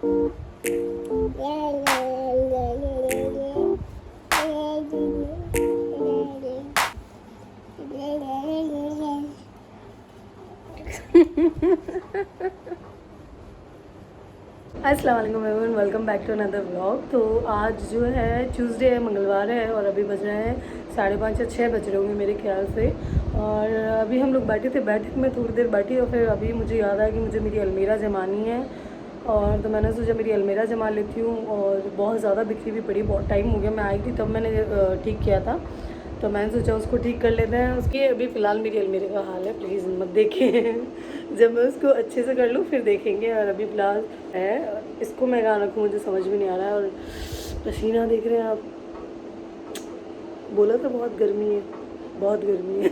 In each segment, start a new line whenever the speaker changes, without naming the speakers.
अस्सलाम वालेकुम everyone, welcome back to another vlog. तो आज जो है ट्यूसडे है, मंगलवार है और अभी बज रहे हैं 5:30 या 6 बज रहे होंगे मेरे ख्याल से। और अभी हम लोग बैठे थे, बैठक में थोड़ी देर बैठी और फिर अभी मुझे याद आया कि मुझे मेरी अलमीरा जमानी है। और तो मैंने सोचा मेरी अलमीरा जमा लेती हूँ। और बहुत ज़्यादा बिखरी भी पड़ी, बहुत टाइम हो गया, मैं आई थी तब मैंने ठीक किया था, तो मैंने सोचा उसको ठीक कर लेते हैं। उसकी अभी फ़िलहाल मेरी अलमीरे का हाल है, प्लीज़ मत देखें। जब मैं उसको अच्छे से कर लूँ फिर देखेंगे। और अभी फ़िलहाल है, इसको मैं कहाँ रखूँ मुझे समझ में नहीं आ रहा है। और पसीना देख रहे हैं आप, बोला था बहुत गर्मी है, बहुत गर्मी है।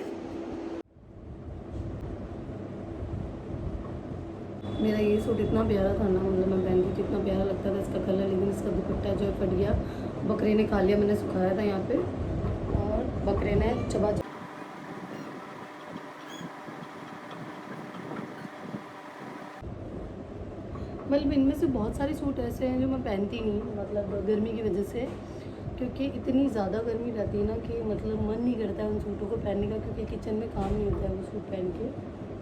मेरा ये सूट इतना प्यारा था ना, मतलब मैं पहनती थी, इतना प्यारा लगता था इसका कलर, लेकिन इसका दुपट्टा जो है फट गया। बकरे ने खा लिया, मैंने सुखाया था यहाँ पे और बकरे ने चबा। मतलब इनमें से बहुत सारे सूट ऐसे हैं जो मैं पहनती नहीं हूँ, मतलब गर्मी की वजह से, क्योंकि इतनी ज़्यादा गर्मी रहती है ना कि मतलब मन नहीं करता है उन सूटों को पहनने का, क्योंकि किचन में काम नहीं होता है वो सूट पहन के।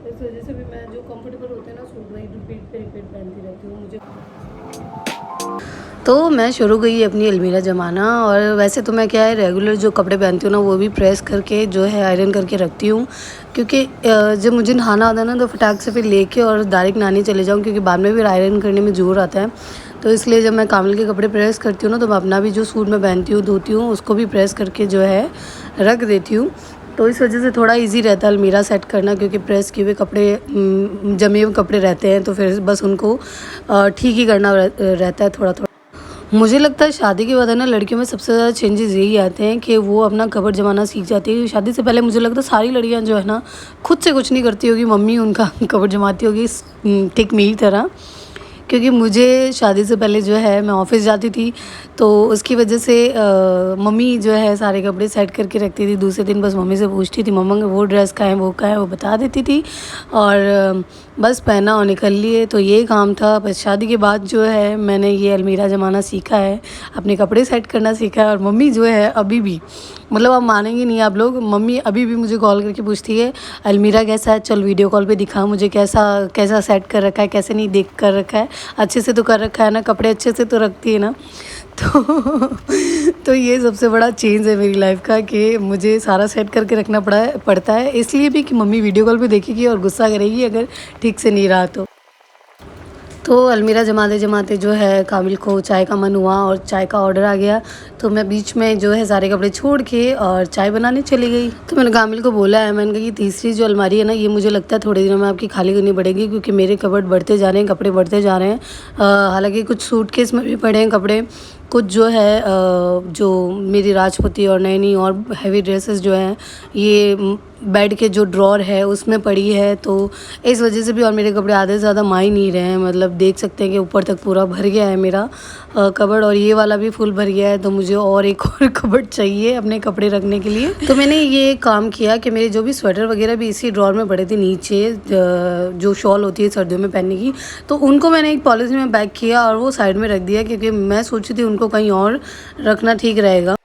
तो इस वजह से भी मैं जो कंफर्टेबल होते हैं ना सूट, वही रिपीट पे रिपीट पहनती रहती हूँ। मुझे तो मैं शुरू गई अपनी अलमीरा जमाना। और वैसे तो मैं क्या है, रेगुलर जो कपड़े पहनती हूँ ना वो भी प्रेस करके जो है आयरन करके रखती हूँ, क्योंकि जब मुझे नहाना आता है ना तो फटाक से फिर लेके और डायरेक्ट नहाने चले जाऊँ, क्योंकि बाद में फिर आयरन करने में ज़ोर आता है। तो इसलिए जब मैं कामिल के कपड़े प्रेस करती हूँ ना, तो मैं अपना भी जो सूट मैं पहनती हूँ धोती हूँ उसको भी प्रेस करके जो है रख देती हूँ। तो इस वजह से थोड़ा इजी रहता है अलमीरा सेट करना, क्योंकि प्रेस किए हुए कपड़े जमे हुए कपड़े रहते हैं, तो फिर बस उनको ठीक ही करना रहता है थोड़ा थोड़ा। मुझे लगता है शादी के बाद है ना, लड़कियों में सबसे ज़्यादा चेंजेस यही आते हैं कि वो अपना कपड़ जमाना सीख जाती है। शादी से पहले मुझे लगता है सारी लड़कियां जो है ना खुद से कुछ नहीं करती होगी, मम्मी उनका कपड़ जमाती होगी ठीक मेरी तरह। क्योंकि मुझे शादी से पहले जो है मैं ऑफ़िस जाती थी, तो उसकी वजह से मम्मी जो है सारे कपड़े सेट करके रखती थी। दूसरे दिन बस मम्मी से पूछती थी, मम्मा वो ड्रेस का है, वो का है, वो बता देती थी और बस पहना और निकल लिए। तो ये काम था। बस शादी के बाद जो है मैंने ये अलमीरा जमाना सीखा है, अपने कपड़े सेट करना सीखा है। और मम्मी जो है अभी भी, मतलब आप मानेंगे नहीं आप लोग, मम्मी अभी भी मुझे कॉल करके पूछती है अलमीरा कैसा है, चल वीडियो कॉल पे दिखा मुझे कैसा कैसा सेट कर रखा है, कैसे नहीं देख कर रखा है, अच्छे से तो कर रखा है ना, कपड़े अच्छे से तो रखती है ना। तो ये सबसे बड़ा चेंज है मेरी लाइफ का, कि मुझे सारा सेट करके रखना पड़ता है, इसलिए भी कि मम्मी वीडियो कॉल पे देखेगी और गुस्सा करेगी अगर ठीक से नहीं रहा तो अलमीरा जमाते जमाते जो है कामिल को चाय का मन हुआ और चाय का ऑर्डर आ गया। तो मैं बीच में जो है सारे कपड़े छोड़ के और चाय बनाने चली गई। तो मैंने कामिल को बोला है, मैंने कहा कि तीसरी जो अलमारी है ना, ये मुझे लगता है थोड़े दिनों में आपकी खाली करनी पड़ेगी, क्योंकि मेरे कपड़ बढ़ते जा रहे हैं, कपड़े बढ़ते जा रहे हैं। हालांकि कुछ सूटकेस में भी पड़े हैं कपड़े, कुछ जो है जो मेरी राजपूती और नई नई और हैवी ड्रेसेस जो हैं ये बेड के जो ड्रॉर है उसमें पड़ी है। तो इस वजह से भी, और मेरे कपड़े आधे से ज़्यादा मा ही नहीं रहे हैं, मतलब देख सकते हैं कि ऊपर तक पूरा भर गया है मेरा कबर्ड, और ये वाला भी फुल भर गया है। तो मुझे और एक और कबर्ड चाहिए अपने कपड़े रखने के लिए। तो मैंने ये काम किया कि मेरे जो भी स्वेटर वगैरह भी इसी ड्रॉर में पड़े थे नीचे, जो शॉल होती है सर्दियों में पहनने की, तो उनको मैंने एक पॉलिथीन में पैक किया और वो साइड में रख दिया, क्योंकि मैं सोची थी उनको कहीं और रखना ठीक रहेगा।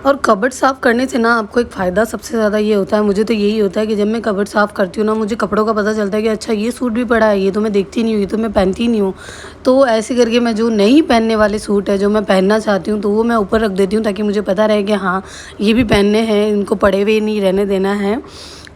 और कबर्ड साफ़ करने से ना आपको एक फ़ायदा सबसे ज़्यादा ये होता है, मुझे तो यही होता है कि जब मैं कबर्ड साफ़ करती हूँ ना, मुझे कपड़ों का पता चलता है कि अच्छा ये सूट भी पड़ा है, ये तो मैं देखती नहीं हूँ, ये तो मैं पहनती नहीं हूँ। तो ऐसे करके मैं जो नहीं पहनने वाले सूट है, जो मैं पहनना चाहती हूँ, तो वो मैं ऊपर रख देती हूँ, ताकि मुझे पता रहे कि हाँ ये भी पहनने हैं, इनको पड़े हुए नहीं रहने देना है।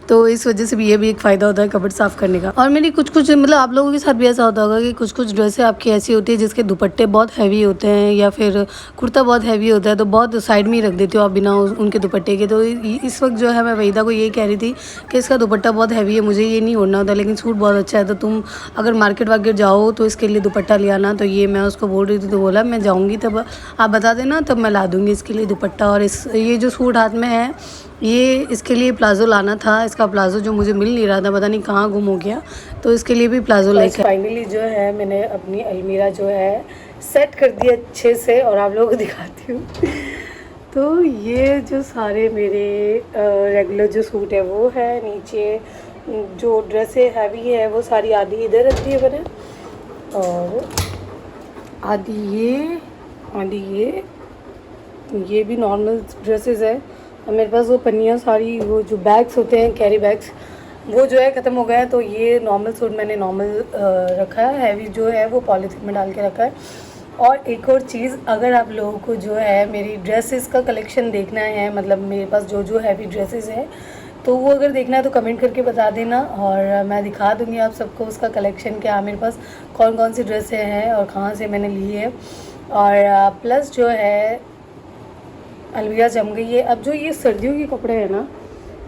तो इस वजह से भी ये भी एक फ़ायदा होता है कपड़ साफ़ करने का। और मेरी कुछ कुछ, मतलब आप लोगों के साथ भी ऐसा होता होगा कि कुछ कुछ ड्रेसें आपकी ऐसी होती है जिसके दुपट्टे बहुत हैवी होते हैं, या फिर कुर्ता बहुत हैवी होता है, तो बहुत साइड में ही रख देती हो आप बिना उनके दुपट्टे के। तो इस वक्त जो है मैं वहीदा को यही कह रही थी कि इसका दुपट्टा बहुत हैवी है, मुझे ये नहीं ओढ़ना होता, लेकिन सूट बहुत अच्छा है, तो तुम अगर मार्केट वार्केट जाओ तो इसके लिए दुपट्टा ले आना। तो ये मैं उसको बोल रही थी, तो बोला मैं जाऊँगी तब आप बता देना, तब मैं ला दूँगी इसके लिए दुपट्टा। और ये जो सूट हाथ में है, ये इसके लिए प्लाज़ो लाना था। इसका प्लाज़ो जो मुझे मिल नहीं रहा था, पता नहीं कहाँ गुम हो गया, तो इसके लिए भी प्लाज़ो लेकर फाइनली जो है मैंने अपनी अलमीरा जो है सेट कर दिया अच्छे से, और आप लोगों को दिखाती हूँ। तो ये जो सारे मेरे रेगुलर जो सूट है वो है, नीचे जो ड्रेसें हैवी है वो सारी आधी इधर रख दी है मैंने, और आधी ये भी नॉर्मल ड्रेसेस है। और मेरे पास वो पन्नियाँ सारी, वो जो बैग्स होते हैं कैरी बैग्स, वो जो है ख़त्म हो गया है। तो ये नॉर्मल सूट मैंने नॉर्मल रखा है, हैवी जो है वो पॉलीथीन में डाल के रखा है। और एक और चीज़, अगर आप लोगों को जो है मेरी ड्रेसेस का कलेक्शन देखना है, मतलब मेरे पास जो जो हैवी ड्रेसेस है, तो वो अगर देखना है तो कमेंट करके बता देना और मैं दिखा दूँगी आप सबको उसका कलेक्शन, क्या मेरे पास कौन कौन सी ड्रेसें हैं और कहाँ से मैंने ली है। और प्लस जो है अलविया जम गई है। अब जो ये सर्दियों के कपड़े हैं ना,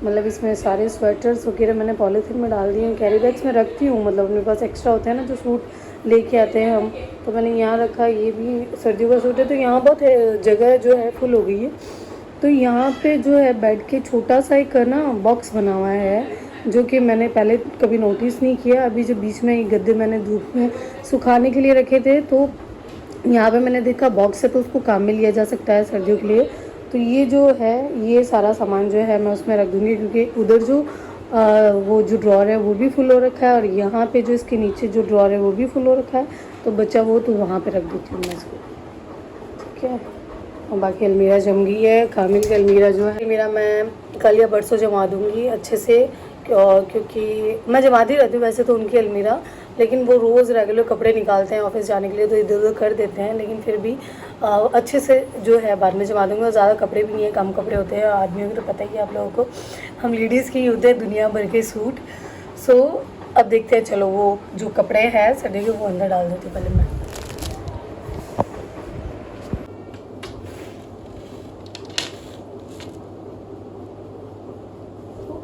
मतलब इसमें सारे स्वेटर्स वगैरह मैंने पॉलीथीन में डाल दिए हैं, कैरी बैग्स में रखती हूँ, मतलब अपने पास एक्स्ट्रा होते हैं ना जो सूट लेके आते हैं हम, तो मैंने यहाँ रखा। ये भी सर्दियों का सूट है, तो यहाँ बहुत जगह जो है फुल हो गई है। तो यहाँ पे जो है बेड के छोटा सा एक ना बॉक्स बना हुआ है, जो कि मैंने पहले कभी नोटिस नहीं किया। अभी जो बीच में गद्दे मैंने धूप में सुखाने के लिए रखे थे, तो यहाँ पे मैंने देखा बॉक्स है, तो उसको काम में लिया जा सकता है सर्दियों के लिए। तो ये जो है ये सारा सामान जो है मैं उसमें रख दूँगी, क्योंकि उधर जो वो जो ड्रॉर है वो भी फुल हो रखा है, और यहाँ पे जो इसके नीचे जो ड्रॉर है वो भी फुल हो रखा है। तो बच्चा वो तो वहाँ पे रख देती हूँ मैं इसको, ठीक है। और बाकी अलमीरा जम गई है। कामिल की अलमीरा जो है मेरा, मैं कल या परसों जमा दूँगी अच्छे से, क्योंकि मैं जमाती रहती हूँ वैसे तो उनकी अलमीरा, लेकिन वो रोज़ रेगुलर कपड़े निकालते हैं ऑफिस जाने के लिए, तो इधर उधर कर देते हैं। लेकिन फिर भी अच्छे से जो है बाद में जमा दूँगी। और ज़्यादा कपड़े भी नहीं है, कम कपड़े होते हैं। आदमियों को तो पता ही है आप लोगों को, हम लेडीज़ के ही होते हैं दुनिया भर के सूट। सो अब देखते हैं, चलो वो जो कपड़े हैं सर्दी के वो अंदर डाल देती हूँ पहले मैं।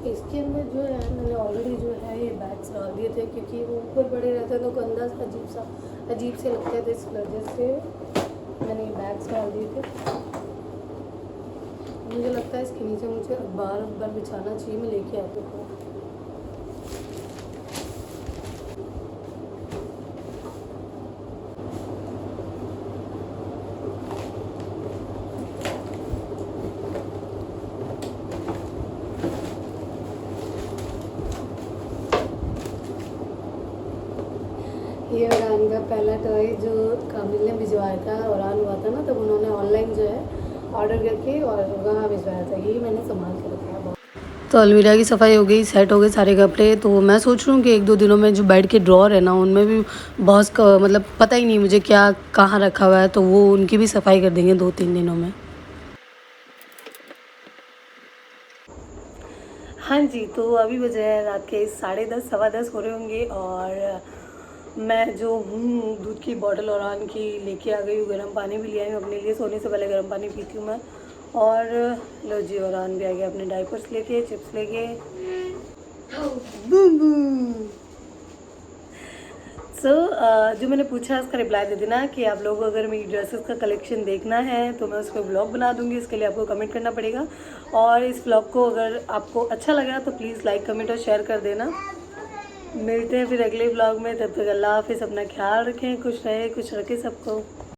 इसके अंदर जो है मैंने ऑलरेडी जो है ये बैग्स डाल दिए थे, क्योंकि वो ऊपर बड़े रहते हैं तो गंदा अजीब से लगते थे, इस वजह से मैंने ये बैग्स डाल दिए थे। मुझे लगता है इसके नीचे मुझे अखबार बिछाना चाहिए, मैं लेके आती हूँ। ये उड़ान का पहला टॉय जो कामिल ने भिजवाया था, उड़ान हुआ था ना, तब उन्होंने ऑनलाइन जो है ऑर्डर करके और वहाँ भिजवाया था। यही मैंने संभाल के रखा है। तो अलमीरा की सफाई हो गई, सेट हो गए सारे कपड़े। तो मैं सोच रही हूँ कि 1-2 दिनों में जो बेड के ड्रॉर है ना, उनमें भी बहुत मतलब पता ही नहीं मुझे क्या कहाँ रखा हुआ है, तो वो उनकी भी सफाई कर देंगे 2-3 दिनों में। हाँ जी, तो अभी बजे है रात के 10:30 10:15 हो रहे होंगे, और मैं जो हूँ दूध की बॉटल और की लेके आ गई हूँ। गर्म पानी भी लिया हूँ अपने लिए, सोने से पहले गर्म पानी पीती हूँ मैं। और लो जी, और भी आ गया अपने डाइपर्स लेके, चिप्स लेके। Boom boom. सो जो मैंने पूछा उसका रिप्लाई दे देना कि आप लोगों को अगर मेरी ड्रेसेस का कलेक्शन देखना है तो मैं उस पर ब्लॉग बना दूँगी। इसके लिए आपको कमेंट करना पड़ेगा, और इस ब्लॉग को अगर आपको अच्छा लगा तो प्लीज़ लाइक कमेंट और शेयर कर देना। मिलते हैं फिर अगले ब्लॉग में, तब तक अल्लाह हाफिज़, अपना ख्याल रखें, खुश रहे, खुश रखें सबको।